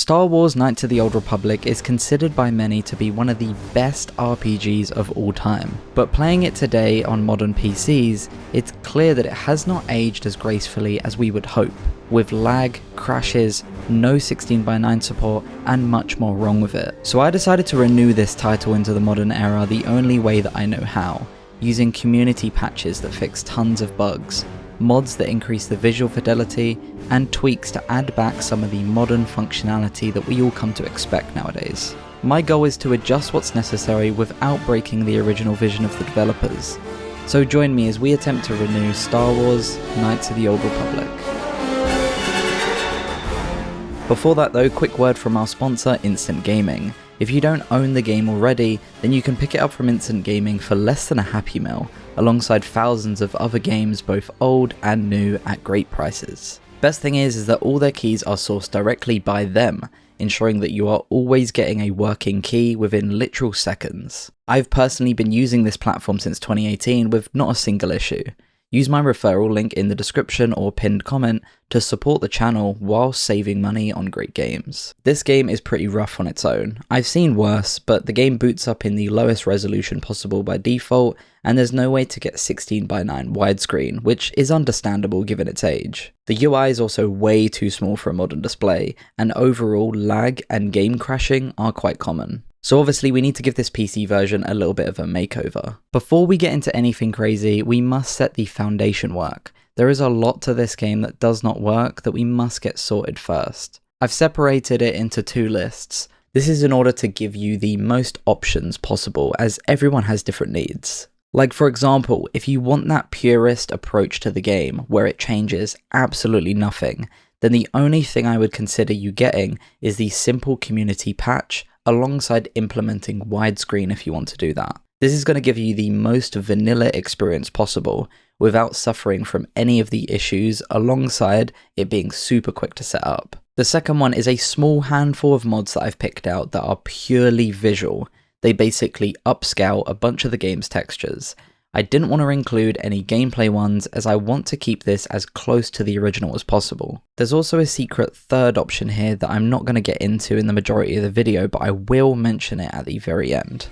Star Wars Knights of the Old Republic is considered by many to be one of the best RPGs of all time, but playing it today on modern PCs, it's clear that it has not aged as gracefully as we would hope, with lag, crashes, no 16:9 support, and much more wrong with it. So I decided to renew this title into the modern era the only way that I know how, using community patches that fix tons of bugs, mods that increase the visual fidelity, and tweaks to add back some of the modern functionality that we all come to expect nowadays. My goal is to adjust what's necessary without breaking the original vision of the developers. So join me as we attempt to renew Star Wars Knights of the Old Republic. Before that though, quick word from our sponsor, Instant Gaming. If you don't own the game already, then you can pick it up from Instant Gaming for less than a Happy Meal, alongside thousands of other games both old and new at great prices. Best thing is that all their keys are sourced directly by them, ensuring that you are always getting a working key within literal seconds. I've personally been using this platform since 2018 with not a single issue. Use my referral link in the description or pinned comment to support the channel while saving money on great games. This game is pretty rough on its own. I've seen worse, but the game boots up in the lowest resolution possible by default, and there's no way to get 16:9 widescreen, which is understandable given its age. The UI is also way too small for a modern display, and overall lag and game crashing are quite common. So obviously we need to give this PC version a little bit of a makeover. Before we get into anything crazy, we must set the foundation work. There is a lot to this game that does not work that we must get sorted first. I've separated it into two lists. This is in order to give you the most options possible, as everyone has different needs. Like for example, if you want that purist approach to the game, where it changes absolutely nothing, then the only thing I would consider you getting is the simple community patch, alongside implementing widescreen if you want to do that. This is going to give you the most vanilla experience possible without suffering from any of the issues, alongside it being super quick to set up. The second one is a small handful of mods that I've picked out that are purely visual. They basically upscale a bunch of the game's textures. I didn't want to include any gameplay ones as I want to keep this as close to the original as possible. There's also a secret third option here that I'm not going to get into in the majority of the video, but I will mention it at the very end.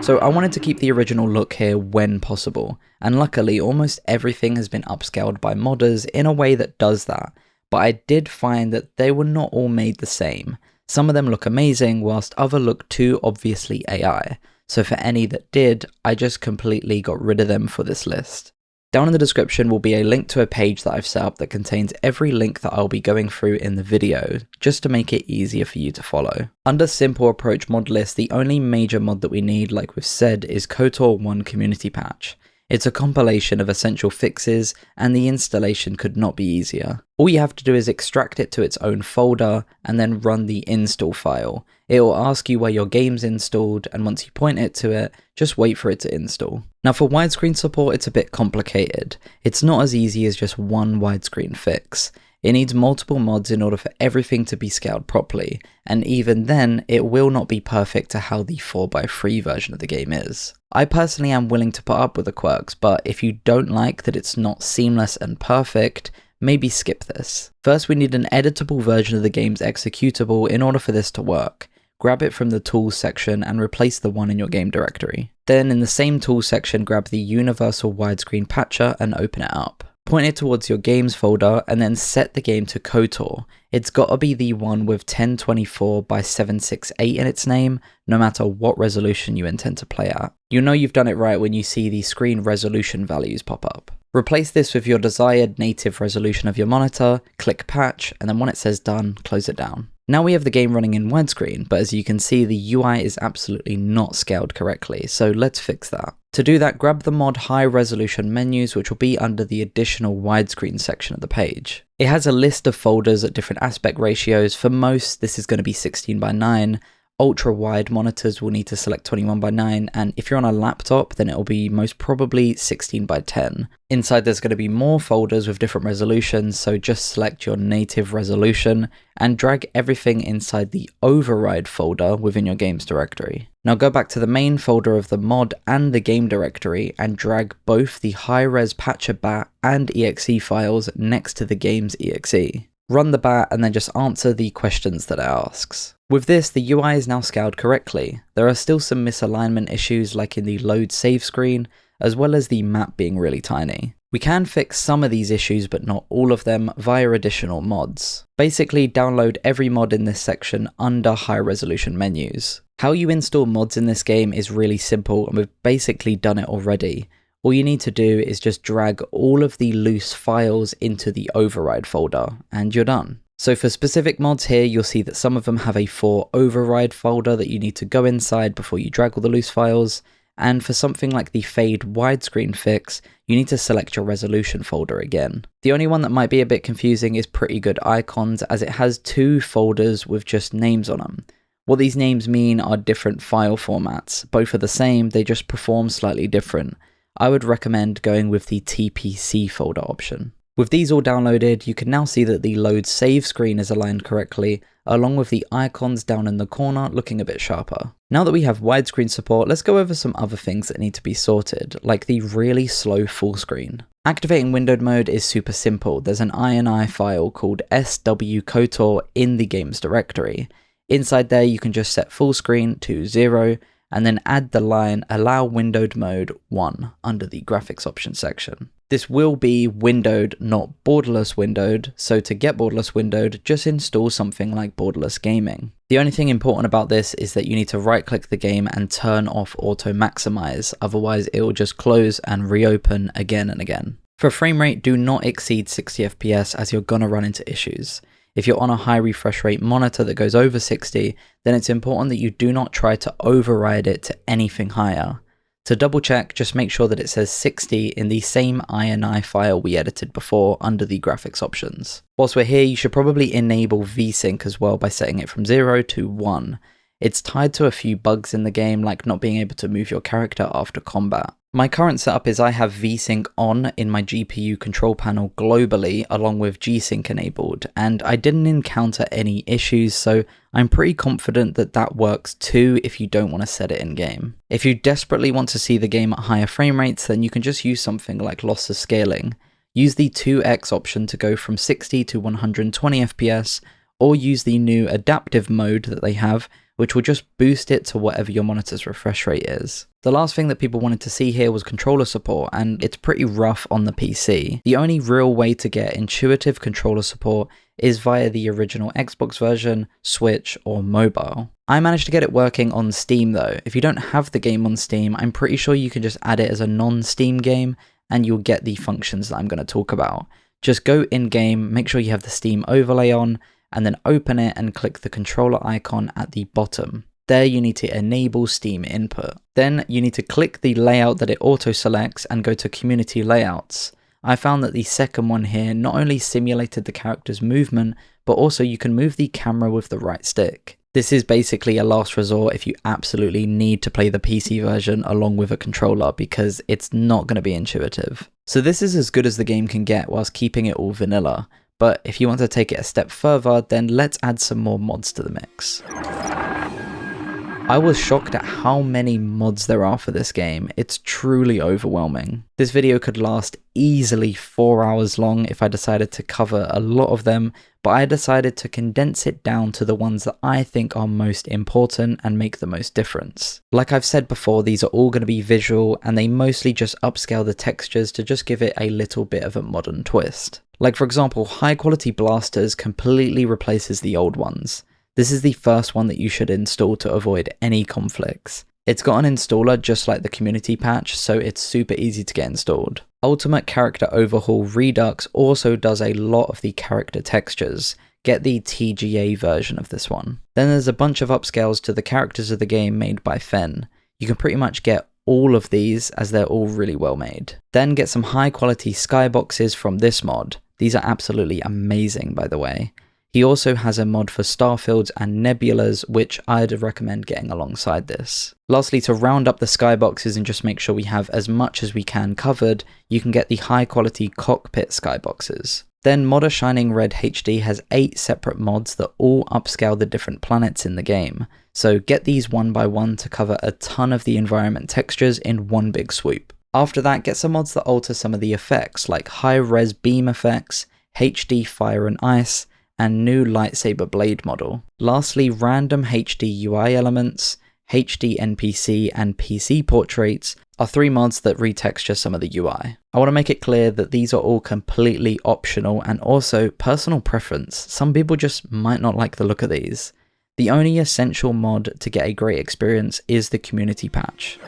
So I wanted to keep the original look here when possible, and luckily almost everything has been upscaled by modders in a way that does that, but I did find that they were not all made the same. Some of them look amazing whilst others look too obviously AI. So for any that did, I just completely got rid of them for this list. Down in the description will be a link to a page that I've set up that contains every link that I'll be going through in the video, just to make it easier for you to follow. Under Simple Approach mod list, the only major mod that we need, like we've said, is KOTOR 1 community patch. It's a compilation of essential fixes, and the installation could not be easier. All you have to do is extract it to its own folder, and then run the install file. It will ask you where your game's installed, and once you point it to it, just wait for it to install. Now for widescreen support, it's a bit complicated. It's not as easy as just one widescreen fix. It needs multiple mods in order for everything to be scaled properly, and even then, it will not be perfect to how the 4x3 version of the game is. I personally am willing to put up with the quirks, but if you don't like that it's not seamless and perfect, maybe skip this. First, we need an editable version of the game's executable in order for this to work. Grab it from the tools section and replace the one in your game directory. Then in the same tools section, grab the universal widescreen patcher and open it up. Point it towards your games folder and then set the game to KOTOR. It's gotta be the one with 1024x768 in its name, no matter what resolution you intend to play at. You'll know you've done it right when you see the screen resolution values pop up. Replace this with your desired native resolution of your monitor, click patch, and then when it says done, close it down. Now we have the game running in widescreen, but as you can see, the UI is absolutely not scaled correctly, so let's fix that. To do that, grab the mod high resolution menus, which will be under the additional widescreen section of the page. It has a list of folders at different aspect ratios. For most, this is going to be 16:9. Ultra wide monitors will need to select 21:9, and if you're on a laptop, then it'll be most probably 16:10. Inside there's going to be more folders with different resolutions, so just select your native resolution and drag everything inside the override folder within your games directory. Now go back to the main folder of the mod and the game directory and drag both the high-res patcher bat and exe files next to the game's exe. run the bat, and then just answer the questions that it asks. With this, the UI is now scaled correctly. There are still some misalignment issues like in the load save screen, as well as the map being really tiny. We can fix some of these issues, but not all of them, via additional mods. Basically, download every mod in this section under high resolution menus. How you install mods in this game is really simple, and we've basically done it already. All you need to do is just drag all of the loose files into the override folder, and you're done. So for specific mods here, you'll see that some of them have a for override folder that you need to go inside before you drag all the loose files. And for something like the fade widescreen fix, you need to select your resolution folder again. The only one that might be a bit confusing is Pretty Good Icons, as it has two folders with just names on them. What these names mean are different file formats. Both are the same, they just perform slightly different. I would recommend going with the TPC folder option. With these all downloaded, you can now see that the load save screen is aligned correctly, along with the icons down in the corner looking a bit sharper. Now that we have widescreen support, let's go over some other things that need to be sorted, like the really slow full screen. Activating windowed mode is super simple. There's an INI file called SW-KOTOR in the game's directory. Inside there, you can just set full screen to 0, and then add the line allow windowed mode 1 under the graphics options section. This will be windowed, not borderless windowed, so to get borderless windowed, just install something like borderless gaming. The only thing important about this is that you need to right click the game and turn off auto maximize, otherwise it will just close and reopen again and again. For frame rate, do not exceed 60 FPS as you're gonna run into issues. If you're on a high refresh rate monitor that goes over 60, then it's important that you do not try to override it to anything higher. To double check, just make sure that it says 60 in the same INI file we edited before under the graphics options. Whilst we're here, you should probably enable VSync as well by setting it from 0 to 1. It's tied to a few bugs in the game, like not being able to move your character after combat. My current setup is I have VSync on in my GPU control panel globally along with G-Sync enabled, and I didn't encounter any issues, so I'm pretty confident that that works too if you don't want to set it in game. If you desperately want to see the game at higher frame rates, then you can just use something like lossless scaling. Use the 2x option to go from 60 to 120 FPS, or use the new adaptive mode that they have, which will just boost it to whatever your monitor's refresh rate is. The last thing that people wanted to see here was controller support, and it's pretty rough on the PC. The only real way to get intuitive controller support is via the original Xbox version, Switch, or mobile. I managed to get it working on Steam though. If you don't have the game on Steam, I'm pretty sure you can just add it as a non-Steam game, and you'll get the functions that I'm going to talk about. Just go in-game, make sure you have the Steam overlay on, and then open it and click the controller icon at the bottom. There you need to enable Steam input. Then you need to click the layout that it auto selects and go to community layouts. I found that the second one here not only simulated the character's movement, but also you can move the camera with the right stick. This is basically a last resort if you absolutely need to play the PC version along with a controller, because it's not going to be intuitive. So this is as good as the game can get whilst keeping it all vanilla. But if you want to take it a step further, then let's add some more mods to the mix. I was shocked at how many mods there are for this game. It's truly overwhelming. This video could last easily 4 hours long if I decided to cover a lot of them, but I decided to condense it down to the ones that I think are most important and make the most difference. Like I've said before, these are all going to be visual, and they mostly just upscale the textures to just give it a little bit of a modern twist. Like for example, high quality blasters completely replaces the old ones. This is the first one that you should install to avoid any conflicts. It's got an installer just like the community patch, so it's super easy to get installed. Ultimate Character Overhaul Redux also does a lot of the character textures. Get the TGA version of this one. Then there's a bunch of upscales to the characters of the game made by Fen. You can pretty much get all of these as they're all really well made. Then get some high quality skyboxes from this mod. These are absolutely amazing, by the way. He also has a mod for starfields and nebulas, which I'd recommend getting alongside this. Lastly, to round up the skyboxes and just make sure we have as much as we can covered, you can get the high quality cockpit skyboxes. Then Modder Shining Red HD has 8 separate mods that all upscale the different planets in the game. So get these one by one to cover a ton of the environment textures in one big swoop. After that, get some mods that alter some of the effects, like high res beam effects, HD fire and ice, and new lightsaber blade model. Lastly, random HD UI elements, HD NPC, and PC portraits are 3 mods that retexture some of the UI. I want to make it clear that these are all completely optional and also personal preference. Some people just might not like the look of these. The only essential mod to get a great experience is the community patch.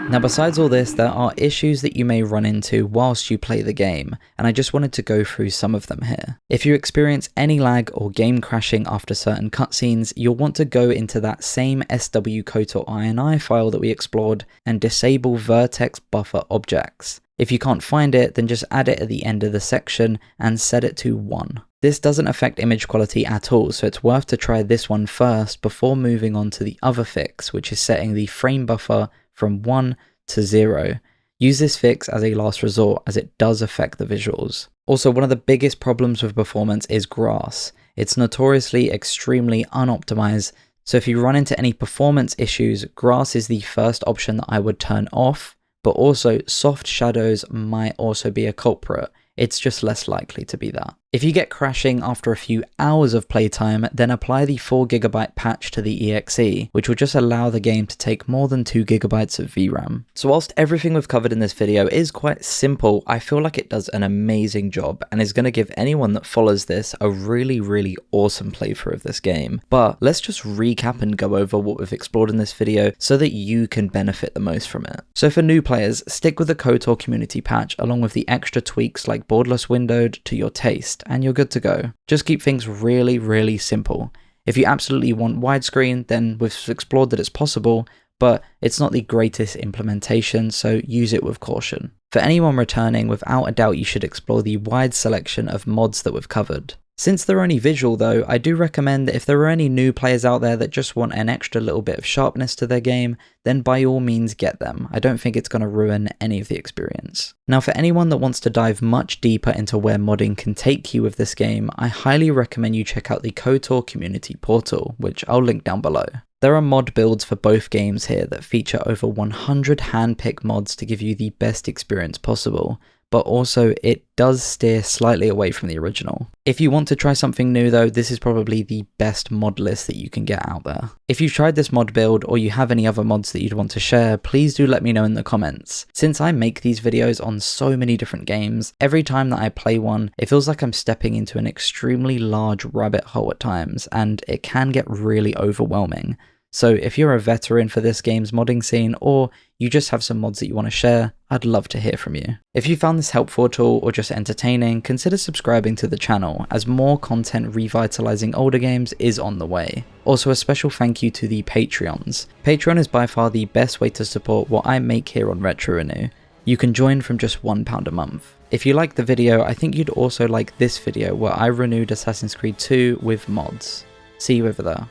Now besides all this, there are issues that you may run into whilst you play the game, and I just wanted to go through some of them here. If you experience any lag or game crashing after certain cutscenes, you'll want to go into that same SW KOTOR INI file that we explored and disable vertex buffer objects. If you can't find it, then just add it at the end of the section and set it to 1. This doesn't affect image quality at all, so it's worth to try this one first before moving on to the other fix, which is setting the frame buffer from 1 to 0. Use this fix as a last resort as it does affect the visuals. Also, one of the biggest problems with performance is grass. It's notoriously extremely unoptimized, so if you run into any performance issues, grass is the first option that I would turn off, but also soft shadows might also be a culprit. It's just less likely to be that. If you get crashing after a few hours of playtime, then apply the 4GB patch to the EXE, which will just allow the game to take more than 2GB of VRAM. So whilst everything we've covered in this video is quite simple, I feel like it does an amazing job and is going to give anyone that follows this a really awesome playthrough of this game. But let's just recap and go over what we've explored in this video so that you can benefit the most from it. So for new players, stick with the KOTOR community patch along with the extra tweaks like borderless windowed to your taste, and you're good to go. Just keep things really simple. If you absolutely want widescreen, then we've explored that it's possible, but it's not the greatest implementation, so use it with caution. For anyone returning, without a doubt you should explore the wide selection of mods that we've covered. Since they're only visual though, I do recommend that if there are any new players out there that just want an extra little bit of sharpness to their game, then by all means get them. I don't think it's going to ruin any of the experience. Now for anyone that wants to dive much deeper into where modding can take you with this game, I highly recommend you check out the KOTOR community portal, which I'll link down below. There are mod builds for both games here that feature over 100 hand-picked mods to give you the best experience possible, but also it does steer slightly away from the original. If you want to try something new though, this is probably the best mod list that you can get out there. If you've tried this mod build or you have any other mods that you'd want to share, please do let me know in the comments. Since I make these videos on so many different games, every time that I play one, it feels like I'm stepping into an extremely large rabbit hole at times, and it can get really overwhelming. So if you're a veteran for this game's modding scene, or you just have some mods that you want to share, I'd love to hear from you. If you found this helpful at all or just entertaining, consider subscribing to the channel as more content revitalizing older games is on the way. Also a special thank you to the Patreons. Patreon is by far the best way to support what I make here on Retro Renew. You can join from just £1 a month. If you liked the video, I think you'd also like this video where I renewed Assassin's Creed 2 with mods. See you over there.